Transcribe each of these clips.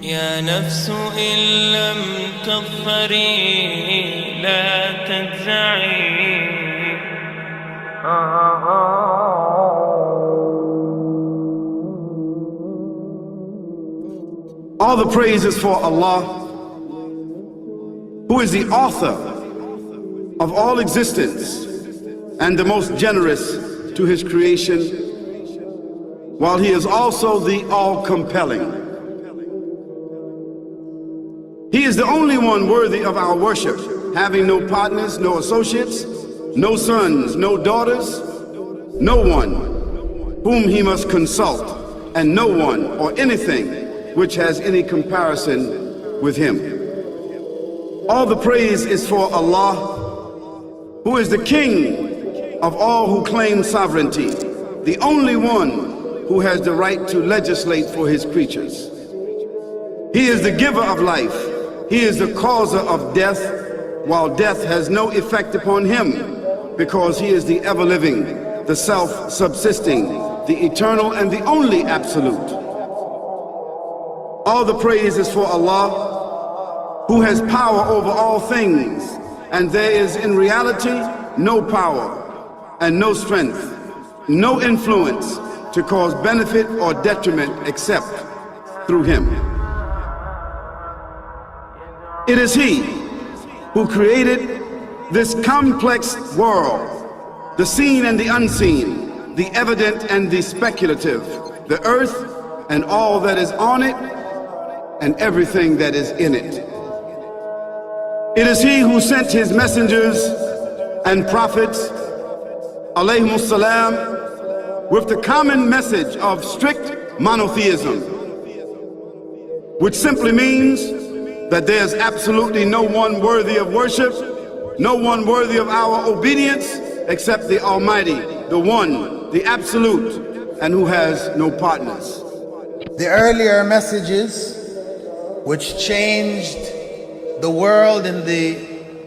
يا نفس إن لم تظفري لا تجزعي. All the praise is for Allah, who is the author of all existence and the most generous to his creation, while he is also the all-compelling. He is the only one worthy of our worship, having no partners, no associates, no sons, no daughters, no one whom he must consult, and no one or anything which has any comparison with him. All the praise is for Allah, who is the King of all who claim sovereignty, the only one who has the right to legislate for his creatures. He is the giver of life. He is the causer of death, while death has no effect upon him, because he is the ever-living, the self-subsisting, the eternal and the only absolute. All the praise is for Allah, who has power over all things, and there is in reality no power and no strength, no influence to cause benefit or detriment except through him. It is he who created this complex world, the seen and the unseen, the evident and the speculative, the earth and all that is on it and everything that is in it. It is he who sent his messengers and prophets, alayhimus salam, with the common message of strict monotheism, which simply means that there's absolutely no one worthy of worship, no one worthy of our obedience except the Almighty, the One, the Absolute, and who has no partners. The earlier messages which changed the world in the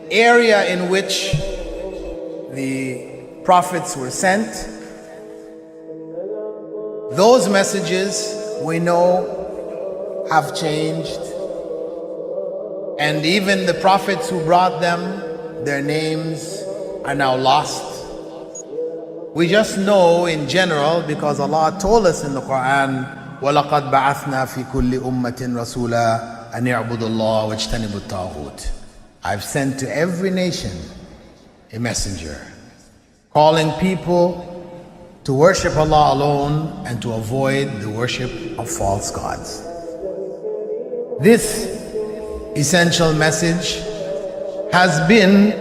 area in which the prophets were sent, those messages we know have changed. And even the prophets who brought them, their names are now lost. We just know in general because Allah told us in the Quran, وَلَقَدْ بَعَثْنَا فِي كُلِّ أُمَّةٍ رَسُولًا أَنْ يَعْبُدُوا اللَّهَ وَاجْتَنِبُوا الطَّاغُوتَ. I've sent to every nation a messenger, calling people to worship Allah alone and to avoid the worship of false gods. This essential message has been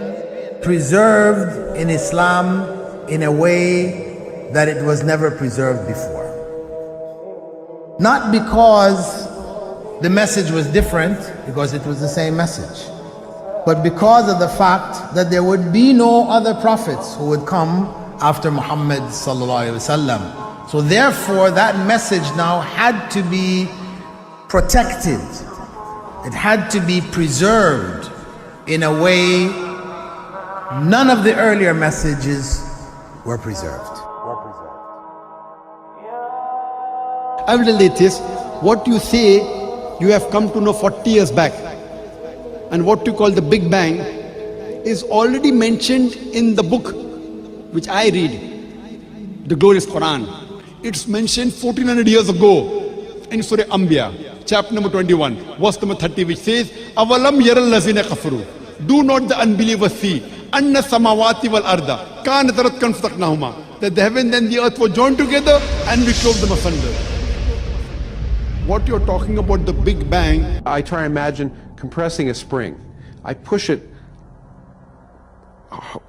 preserved in Islam in a way that it was never preserved before. Not because the message was different, because it was the same message, but because of the fact that there would be no other prophets who would come after Muhammad sallallahu alaihi wasallam. So therefore that message now had to be protected. It had to be preserved in a way none of the earlier messages were preserved. I will relate this. What you say you have come to know 40 years back, and what you call the Big Bang is already mentioned in the book which I read, the glorious Quran. It's mentioned 1400 years ago in Surah Anbiya, chapter number 21, verse number 30, which says, Avalam yaral lazina kafaru. Do not the unbelievers see anna samawati wal arda kanat ratkan fataqnahuma, that the heaven and the earth were joined together and we clove them asunder. What you're talking about, the Big Bang, I try to imagine compressing a spring. I push it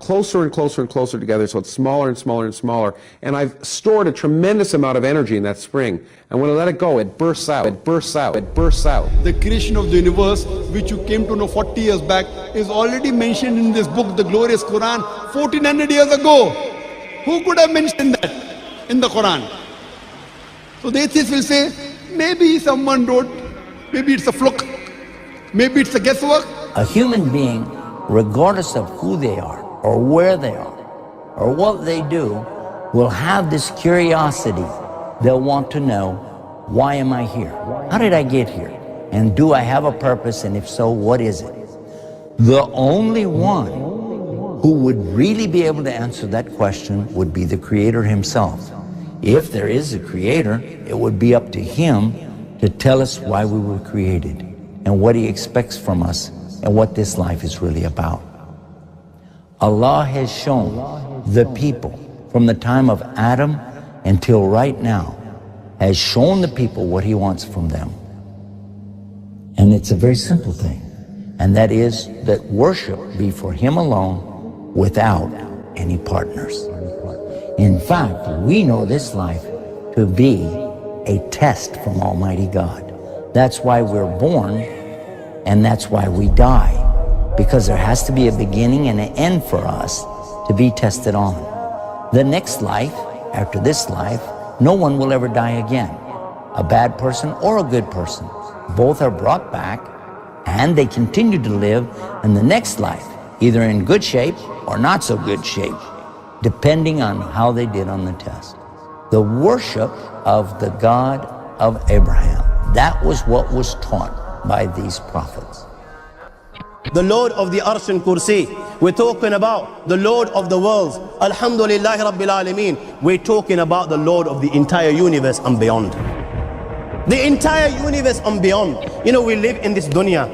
closer and closer and closer together, so it's smaller and smaller and smaller. And I've stored a tremendous amount of energy in that spring. And when I let it go, it bursts out, it bursts out, it bursts out. The creation of the universe, which you came to know 40 years back, is already mentioned in this book, the glorious Quran, 1400 years ago. Who could have mentioned that in the Quran? So the atheists will say, maybe someone wrote, maybe it's a fluke, maybe it's a guesswork. A human being, regardless of who they are, or where they are, or what they do, will have this curiosity. They'll want to know, why am I here? How did I get here? And do I have a purpose? And if so, what is it? The only one who would really be able to answer that question would be the Creator himself. If there is a Creator, it would be up to Him to tell us why we were created and what He expects from us and what this life is really about. Allah has shown the people from the time of Adam until right now, has shown the people what He wants from them. And it's a very simple thing, and that is that worship be for Him alone without any partners. In fact, we know this life to be a test from Almighty God. That's why we're born, and that's why we die, because there has to be a beginning and an end for us to be tested on. The next life, after this life, no one will ever die again. A bad person or a good person. Both are brought back, and they continue to live in the next life, either in good shape or not so good shape, depending on how they did on the test. The worship of the God of Abraham, that was what was taught by these prophets. The Lord of the Arsh and Kursi. We're talking about the Lord of the worlds. Alhamdulillah Rabbil Alameen. We're talking about the Lord of the entire universe and beyond. The entire universe and beyond. You know, we live in this dunya,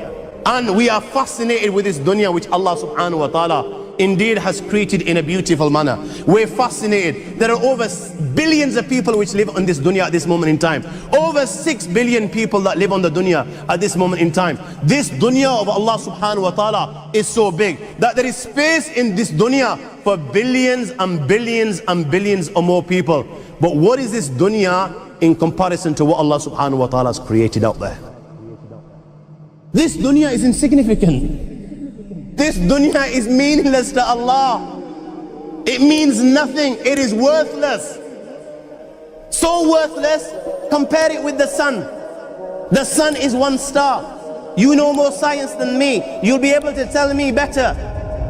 and we are fascinated with this dunya which Allah subhanahu wa ta'ala indeed has created in a beautiful manner. We're fascinated. There are over billions of people which live on this dunya at this moment in time. Over 6 billion people that live on the dunya at this moment in time. This dunya of Allah subhanahu wa ta'ala is so big that there is space in this dunya for billions and billions and billions or more people. But what is this dunya in comparison to what Allah subhanahu wa ta'ala has created out there? This dunya is insignificant. This dunya is meaningless to Allah. It means nothing. It is worthless. So worthless, compare it with the sun. The sun is one star. You know more science than me. You'll be able to tell me better.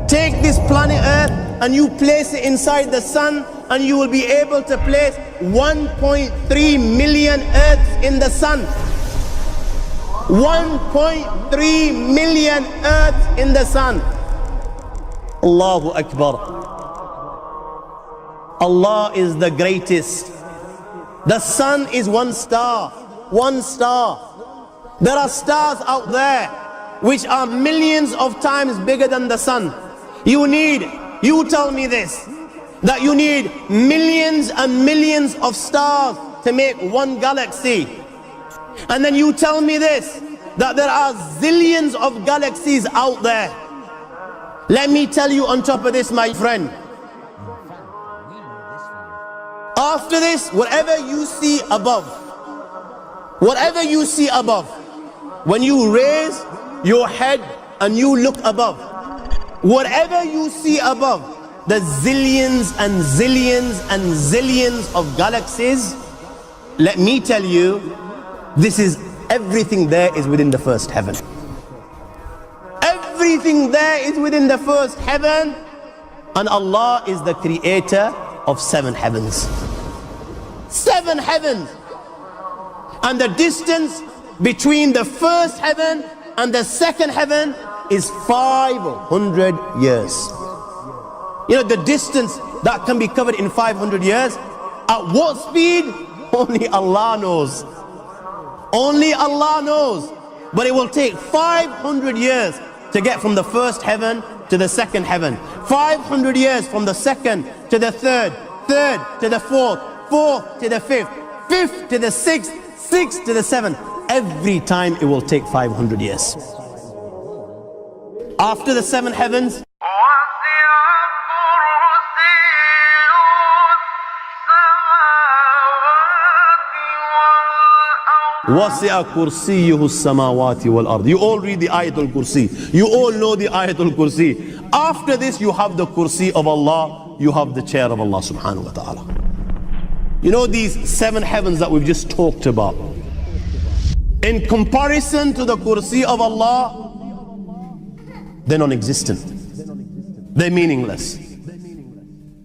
Take this planet Earth and you place it inside the sun, and you will be able to place 1.3 million Earths in the sun. 1.3 million Earths in the sun. Allahu Akbar. Allah is the greatest. The sun is one star. One star. There are stars out there which are millions of times bigger than the sun. You tell me this, that you need millions and millions of stars to make one galaxy. And then you tell me this, that there are zillions of galaxies out there. Let me tell you on top of this, my friend. After this, whatever you see above, when you raise your head and you look above, whatever you see above, the zillions and zillions and zillions of galaxies, let me tell you, this is everything there is within the first heaven. Everything there is within the first heaven, and Allah is the creator of 7 heavens. 7 heavens. And the distance between the first heaven and the second heaven is 500 years. You know, the distance that can be covered in 500 years, at what speed? Only Allah knows. Only Allah knows. But it will take 500 years to get from the first heaven to the second heaven. 500 years from the second to the third, third to the fourth, fourth to the fifth, fifth to the sixth, sixth to the seventh. Every time it will take 500 years. After the 7 heavens, وَسِعَ كُرْسِيُّهُ السَّمَاوَاتِ وَالْأَرْضِ. You all read the Ayatul Kursi. You all know the Ayatul Kursi. After this you have the Kursi of Allah. You have the chair of Allah subhanahu wa ta'ala. You know these 7 heavens that we've just talked about, in comparison to the Kursi of Allah, they're non-existent. They're meaningless.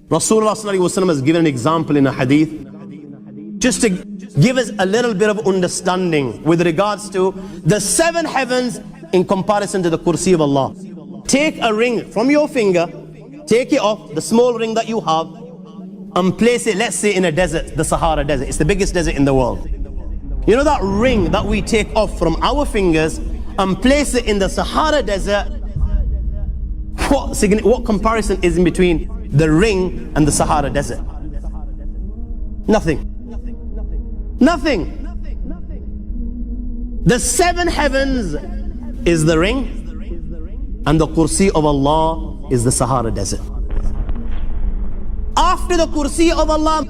Rasulullah sallallahu alaihi wasallam has given an example in a hadith just to give us a little bit of understanding with regards to the 7 heavens in comparison to the Kursi of Allah. Take a ring from your finger, take it off, the small ring that you have, and place it, let's say, in a desert, the Sahara Desert. It's the biggest desert in the world. You know that ring that we take off from our fingers and place it in the Sahara Desert? What comparison is in between the ring and the Sahara Desert? Nothing. Nothing. The 7 heavens is the ring, and the Kursi of Allah is the Sahara Desert. After the Kursi of Allah,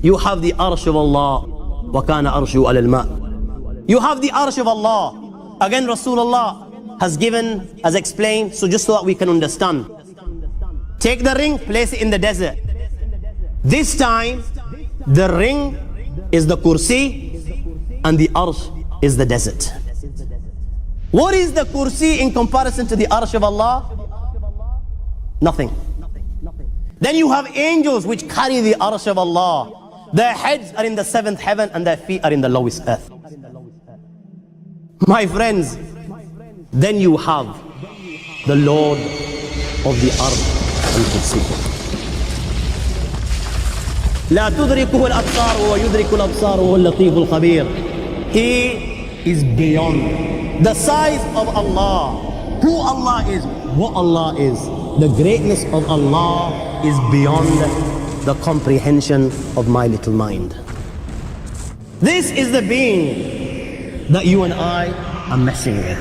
you have the Arsh of Allah. وَكَانَ أَرْشُهُ عَلَى الْمَاءِ. You have the Arsh of Allah. Again, Rasulullah has explained, so just so that we can understand. Take the ring, place it in the desert. This time, the ring is the Kursi and the Arsh is the desert. What is the Kursi in comparison to the Arsh of Allah? Nothing. Then you have angels which carry the Arsh of Allah. Their heads are in the 7th heaven and their feet are in the lowest earth. My friends, then you have the Lord of the Arsh and Kursi. لا تدركه الأبصار ويدرك الأبصار وهو اللطيف الخبير. He is beyond the size of Allah, who Allah is, what Allah is. The greatness of Allah is beyond the comprehension of my little mind. This is the being that you and I are messing with.